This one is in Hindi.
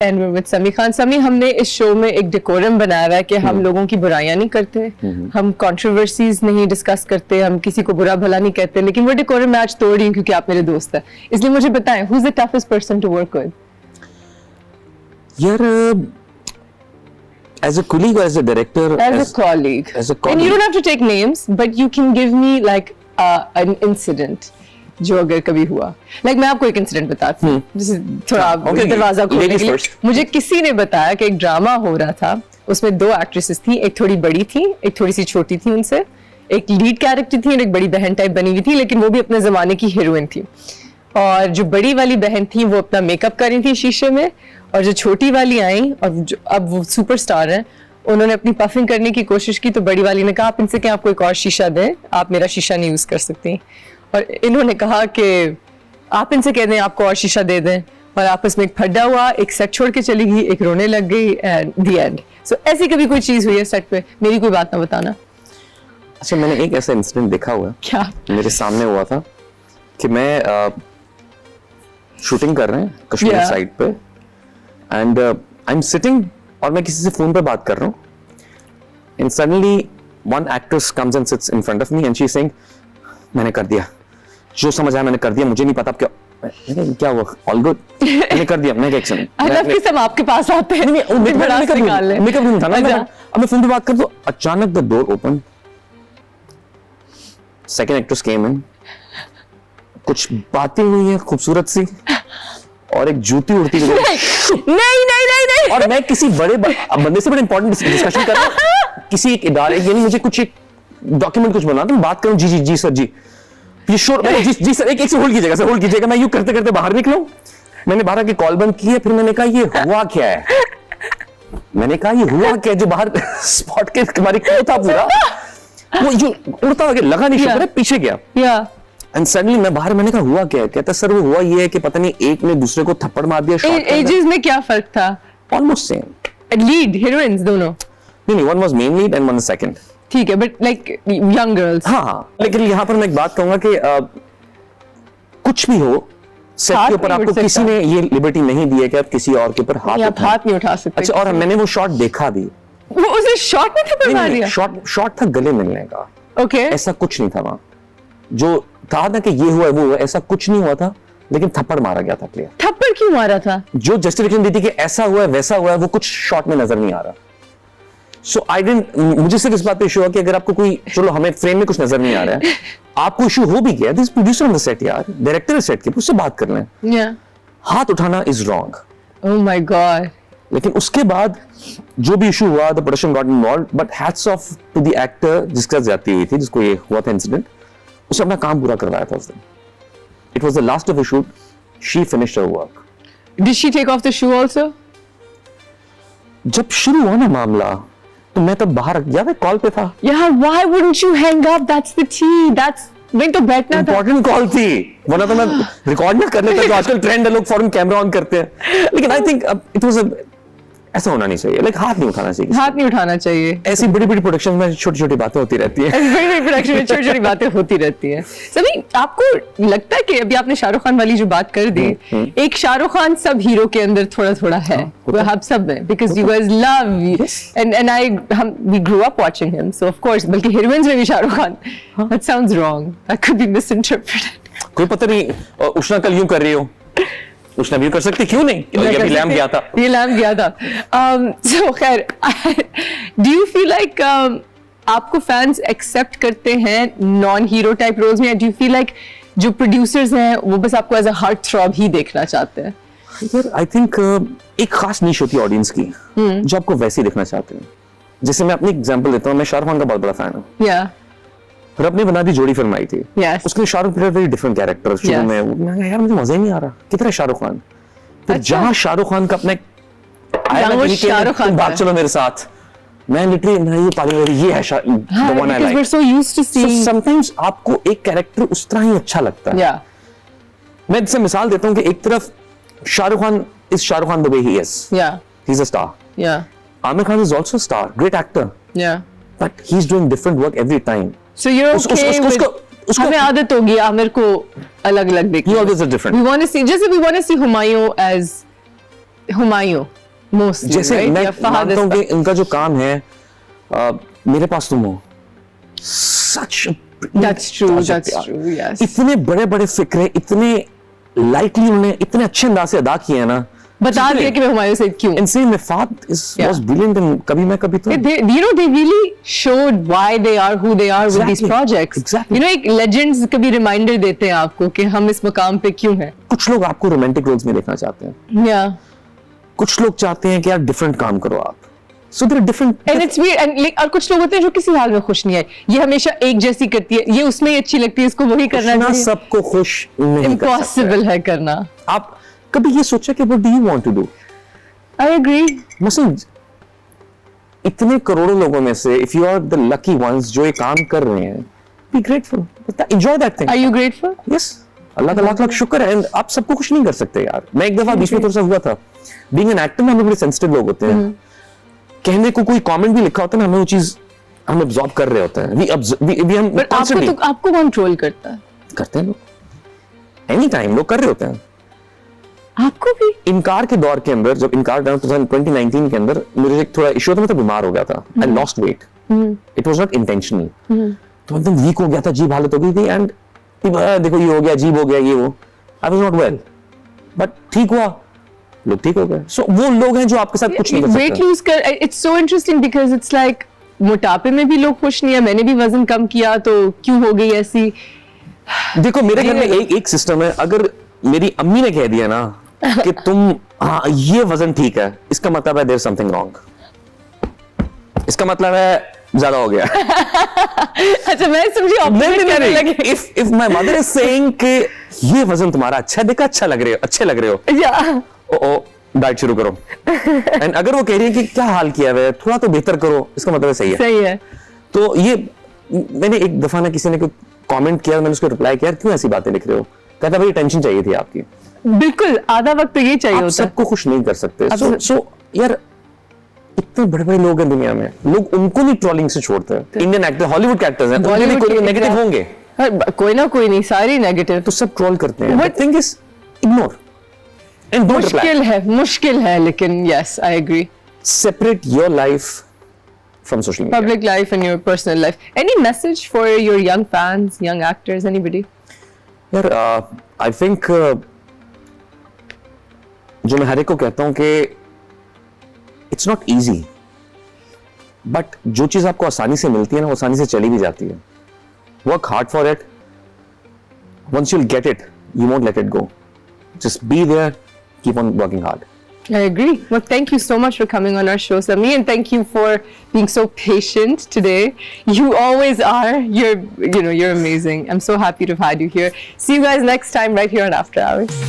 एंड विद समी खान। समी, हमने इस शो में एक डेकोरम बनाया हुआ है कि हम लोगों की बुराइयां नहीं करते, हम कंट्रोवर्सीज नहीं डिस्कस करते, हम किसी को बुरा भला नहीं कहते, लेकिन वो डेकोरम मैं आज तोड़ रही हूँ क्योंकि आप मेरे दोस्त हैं। इसलिए मुझे बताएं, who is the toughest person to work with? यार, as a colleague or as a director? As a colleague. As a colleague. And you don't have to take names, but you can give me like an incident जो अगर कभी हुआ। Like मैं आपको एक इंसिडेंट बताती हूँ, जैसे थोड़ा दरवाजा खोलने के लिए। मुझे किसी ने बताया कि एक ड्रामा हो रहा था, उसमें दो एक्ट्रेसेस थी, एक थोड़ी बड़ी थी, एक थोड़ी सी छोटी थी उनसे, एक लीड कैरेक्टर थी और एक बड़ी बहन टाइप बनी हुई थी, लेकिन वो भी अपने जमाने की हीरोइन थी। और जो बड़ी वाली बहन थी वो अपना मेकअप कर रही थी शीशे में, और जो छोटी वाली आई और अब वो सुपरस्टार हैं, उन्होंने अपनी पफिंग करने की कोशिश की, तो बड़ी वाली ने कहा आप इनसे क्या आपको एक और शीशा दें, आप मेरा शीशा नहीं यूज कर सकती। और इन्होंने कहा कि आप इनसे कह दें आपको और शीशा दे दें, और आपस में एक फड्डा हुआ, एक सेट छोड़ के चली गई, एक रोने लग गई, एंड द एंड। सो ऐसी कभी कोई चीज हुई है सेट पे? मेरी कोई बात ना बताना। अच्छा, मैंने एक ऐसा इंसिडेंट देखा हुआ है, क्या मेरे सामने हुआ था कि मैं शूटिंग कर रहे हैं कश्मीर साइड पे, एंड आई एम सिटिंग और मैं किसी से फोन पे बात कर रहा हूँ, and suddenly one actress comes and sits in front of me and she is saying मैंने कर दिया, जो समझ आया मैंने कर दिया, मुझे नहीं पता अब क्या हुआ, ऑल गुड, मैंने कर दिया, मैंने क्या एक्शन आई लव कि सब आपके पास आते हैं। मेकअप नहीं था ना, अब मैं फोन पे बात कर, तो अचानक the door open, second actress came in, कुछ बातें हुई हैं खूबसूरत सी, और एक जूती उड़ती हुई नहीं, और मैं किसी बड़े बंदे से बड़े इंपॉर्टेंट डिस्कशन कर रहा हूं, किसी एक इदारे, यानी मुझे कुछ एक डॉक्यूमेंट कुछ बना, तो बात करूं, जी सर जी, प्लीज श्योर, जी सर, एक से होल्ड कीजिएगा सर, होल्ड कीजिएगा। मैं यूं करते करते बाहर निकला, मैंने बाहर आके कॉल बंद की है, फिर मैंने कहा ये हुआ क्या है, मैंने कहा ये हुआ क्या, जो बाहर स्पॉट के हमारी क्रू था पूरा, वो जो उड़ता हुआ लगा नहीं, शुक्र है पीछे गया। एंड सडनली मैं बाहर, मैंने कहा हुआ क्या है, कहता सर वो हुआ ये है कि पता नहीं एक ने दूसरे को थप्पड़ मार दिया। एजेस में क्या फर्क था? ऑलमोस्ट सेम, लीड हीरोइंस दोनों? नहीं, one was main lead and one second. ठीक है, बट लाइक यंग गर्ल्स। हाँ, लेकिन यहाँ पर मैं एक बात कहूंगा कि कुछ भी हो, सेट के ऊपर आपको किसी ने ये लिबर्टी नहीं दी है कि आप किसी और के ऊपर हाथ नहीं उठा सकते। अच्छा, और मैंने वो शॉट देखा भी, वो उसे शॉट में थप्पड़ मार दिया? शॉट था गले मिलने का। ओके, ऐसा कुछ नहीं था वहां, जो था ना कि ये हुआ वो हुआ, ऐसा कुछ नहीं हुआ था, लेकिन थप्पड़ मारा गया था। क्लियर? थप्पड़ क्यों मारा था? जो जस्टिफिकेशन दी थी कि ऐसा हुआ है वैसा हुआ है, वो कुछ शॉट में नजर नहीं आ रहा। सो आई डिडंट, मुझे सिर्फ इस बात पे इशू हुआ कि अगर आपको कोई, चलो हमें फ्रेम में कुछ नजर नहीं आ रहा है, आपको इशू हो भी गया, this producer on the set यार, डायरेक्टर सेट के, उससे बात कर लें। हाथ उठाना is wrong. Oh my God. लेकिन उसके बाद जो भी इशू हुआ, the production got involved, but hats off to the actor जिसका ज्यादती हुई थी, जिसको ये हुआ था इंसिडेंट, उसने अपना काम पूरा करवाया था उस दिन। It was the last of the shoot. She finished her work. Did she take off the shoe also? जब शुरू हुआ ना मामला, तो मैं तब बाहर गया था, कॉल पे था। Yeah, why wouldn't you hang up? That's the tea. That's नहीं तो बैठना था। Important call थी, वरना तो मैं रिकॉर्ड ना कर लेता, जो आजकल ट्रेंड है, लोग फौरन कैमरा ऑन करते हैं। लेकिन I think it was a, ऐसा होना नहीं चाहिए, लाइक हाथ नहीं उठाना चाहिए, हाथ नहीं उठाना चाहिए। ऐसी बड़ी बड़ी प्रोडक्शन में छोटी छोटी बातें होती रहती है, बड़ी बड़ी प्रोडक्शन में छोटी छोटी बातें होती रहती हैं। सभी, आपको लगता है कि अभी आपने शाहरुख खान वाली जो बात कर दी, एक शाहरुख खान सब हीरो के अंदर थोड़ा थोड़ा है, वो हम सब में, because you guys love and हम we grow up watching him, so of course, बल्कि हीरोइंस में भी Shahrukh Khan. That sounds wrong, that could be misinterpreted. कोई पता नहीं, उष्णा कल यूं कर रही हो, उसने भी कर सकती, क्यों नहीं, ये भी लैम्प गया था, ये लैम्प गया था। सो खैर, डू यू फील लाइक आपको फैंस एक्सेप्ट करते हैं नॉन हीरो टाइप रोल्स में, या डू यू फील लाइक जो प्रोड्यूसर्स हैं वो बस आपको एज अ हार्ट थ्रॉब ही देखना चाहते हैं? यार आई थिंक एक खास नीश होती है ऑडियंस की, जो आपको वैसे ही देखना चाहते हैं। जैसे मैं अपनी एग्जांपल देता हूँ, मैं शाहरुख खान का बहुत बड़ा फैन हूँ। या रब ने बना दी जोड़ी फिल्म आई थी, उसमें Shahrukh player very different character शुरू में, यार मुझे मजा ही नहीं आ रहा, कितना शाहरुख खान। फिर जहां शाहरुख खान का अपना शाहरुख खान, भाग चलो मेरे साथ, मैं लिटरली ये पागल, ये है the one I like. We're so used to seeing. So sometimes आपको एक कैरेक्टर उस तरह ही अच्छा लगता है। मैं इससे मिसाल देता हूँ कि एक तरफ Shahrukh Khan is Shahrukh Khan the way he is. He's a star. Aamir Khan is also a star, great actor. But he's doing different work every time. So you're okay with, हमें आदत होगी आमिर को अलग अलग देखने। He always is different. We want to see, जैसे we want to see Humayun as Humayun mostly, जैसे मैं मानता हूँ कि इनका जो काम है, मेरे पास तुम हो, सच That's true, yes. इतने बड़े बड़े फिक्रे, इतने लाइटली उन्होंने इतने अच्छे अंदाज से अदा किए हैं ना, बता दिया कि मैं हुमायूं से क्यों। And same with Fahd was brilliant in कभी मैं कभी तो। They really showed why they are who they are with these projects. Exactly. एक legends कभी reminder देते हैं आपको कि हम इस मकाम पे क्यों हैं। कुछ लोग आपको रोमांटिक रोल्स में देखना चाहते हैं। Yeah. कुछ लोग चाहते हैं कि यार डिफरेंट काम करो आप। So there are different. And it's weird. And और कुछ लोग होते हैं जो किसी हाल में खुश नहीं है। ये हमेशा एक जैसी करती है, ये उसमें ही अच्छी लगती है, इसको वही करना चाहिए। सबको खुश नहीं कर सकते। Impossible है करना। आप कभी ये सोचा कि what do you want to do? I agree. मसलन इतने करोड़ों लोगों में से if you are the lucky ones जो ये काम कर रहे हैं, be grateful. Enjoy that thing. Are you grateful? Yes. अल्लाह का लाख लाख शुक्र है। And आप सबको खुश नहीं कर सकते यार। मैं एक दफा बीच में थोड़ा सा हुआ था। Being an actor में हम बड़े sensitive लोग होते हैं। कहने को कोई कमेंट भी लिखा होता है ना, हमें वो चीज हम ऑब्जॉर्व कर रहे होते हैं। But आपको कौन ट्रोल करता है? करते हैं लोग। एनी टाइम लोग कर रहे होते हैं। आपको भी? इनकार के दौर के अंदर, जब इनकार 2019 के अंदर मुझे एक थोड़ा इश्यू था, मैं तो बीमार हो गया था। I lost weight. It was not intentional. तो एकदम वीक हो गया था, अजीब हालत हो गई थी। एंड देखो ये हो गया, अजीब हो गया, ये वो। I was not well, but ठीक हुआ, लोग ठीक हो गए। सो वो लोग हैं जो आपके साथ कुछ नहीं कर सकते। वेट लूज कर, it's so interesting because it's like मोटापे में भी लोग खुश नहीं है। मैंने भी वजन कम किया तो क्यों हो गई ऐसी। देखो मेरे घर में एक सिस्टम है। अगर मेरी अम्मी ने कह दिया ना कि तुम ये वजन ठीक है, इसका मतलब है देयर समथिंग रॉन्ग। इसका मतलब है ज्यादा हो गया। अच्छा मैं समझी ऑपोजिट करने लगी। If my mother is saying कि ये वजन तुम्हारा अच्छा है, देखा अच्छे लग रहे हो या ओ डाइट शुरू करो। एंड अगर वो कह रही है कि क्या हाल किया है, थोड़ा तो बेहतर करो, इसका मतलब सही है। तो ये मैंने एक दफा ना किसी ने कोई कमेंट किया, मैंने उसको रिप्लाई किया, क्यों ऐसी बातें लिख रहे हो? कहता भाई टेंशन चाहिए थी आपकी। बिल्कुल, आधा वक्त तो ये चाहिए होता है। सबको खुश नहीं कर सकते। सो यार इतने बड़े बड़े लोग हैं दुनिया में, लोग उनको नहीं ट्रोलिंग से छोड़ते हैं। इंडियन एक्टर, हॉलीवुड के एक्टर्स हैं, उनके भी कोई नेगेटिव होंगे, कोई ना कोई नहीं, सारे नेगेटिव। तो सब ट्रोल करते हैं। But thing is ignore and don't reply. मुश्किल है लेकिन yes I agree. Separate your life from social media. Public life and your personal life. Any message for your young fans, young actors, anybody? यार I think जो मैं हर एक को कहता हूं कि it's not easy, but जो चीज आपको आसानी से मिलती है ना, वो आसानी से चली भी जाती है। Work hard for it. Once you'll get it, you won't let it go. Just be there, keep on working hard. I agree. Well, thank you so much for coming on our show, Sami, and thank you for being so patient today. You always are. You're amazing. I'm so happy to have had you here. See you guys next time right here on After Hours.